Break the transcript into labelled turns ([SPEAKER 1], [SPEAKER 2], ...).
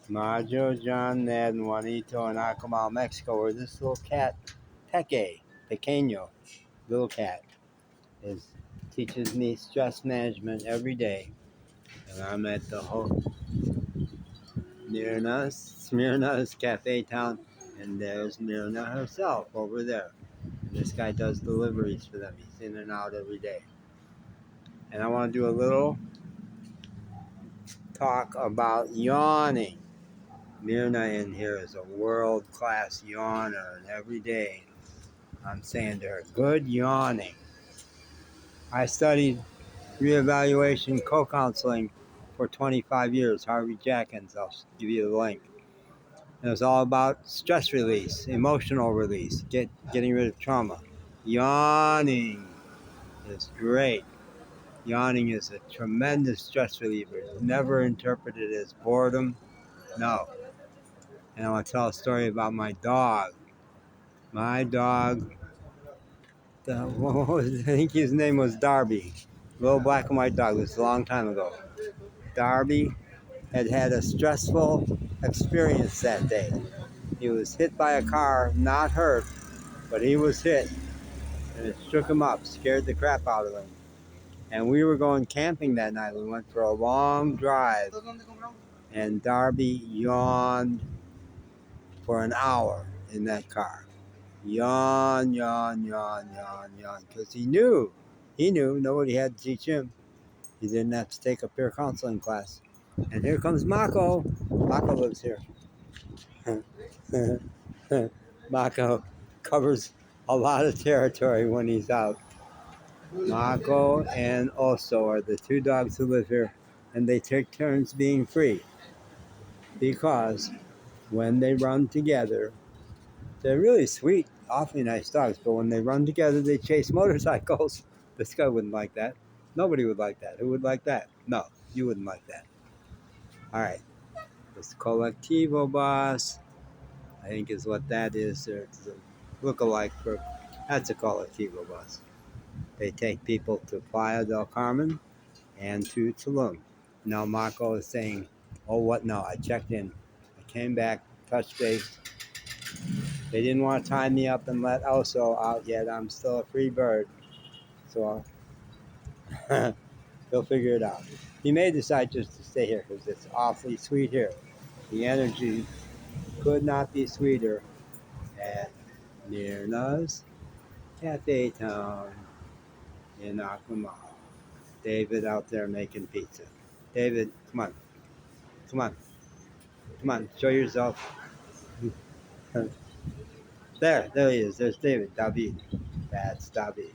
[SPEAKER 1] Majo, John, Ned, and Juanito in Acamal, Mexico, where this little cat, Pequeño, little cat, teaches me stress management every day. And I'm at the Smyrna's Cafe Town, and there's Myrna herself over there. And this guy does deliveries for them. He's in and out every day. And I want to do a little talk about yawning. Myrna in here is a world-class yawner, and every day I'm saying to her, good yawning. I studied reevaluation co-counseling for 25 years, Harvey Jackins. I'll give you the link. It was all about stress release, emotional release, getting rid of trauma. Yawning is great. Yawning is a tremendous stress reliever. It's never interpreted as boredom. No. And I want to tell a story about my dog. My dog, I think his name was Darby. Little black and white dog. This was a long time ago. Darby had a stressful experience that day. He was hit by a car, not hurt, but he was hit, and it shook him up, scared the crap out of him. And we were going camping that night. We went for a long drive, and Darby yawned for an hour in that car. Yawn, yawn, yawn, yawn, yawn, because he knew, nobody had to teach him. He didn't have to take a peer counseling class. And here comes Mako. Mako lives here. Mako covers a lot of territory when he's out. Mako and Oso are the two dogs who live here, and they take turns being free. Because when they run together, they're really sweet, awfully nice dogs, but when they run together, they chase motorcycles. This guy wouldn't like that. Nobody would like that. Who would like that? No, you wouldn't like that. All right. This Collectivo bus, I think is what that is. It's a look-alike for, that's a Collectivo bus. They take people to Playa del Carmen and to Tulum. Now Marco is saying, oh, what? No, I checked in. I came back, touched base. They didn't want to tie me up and let Oso out yet. I'm still a free bird. So he'll figure it out. He may decide just to stay here because it's awfully sweet here. The energy could not be sweeter at Myrna's Cafe Town in Acapulco. David out there making pizza. David, come on. Come on. Come on. Show yourself. There he is. There's David. David. That's David.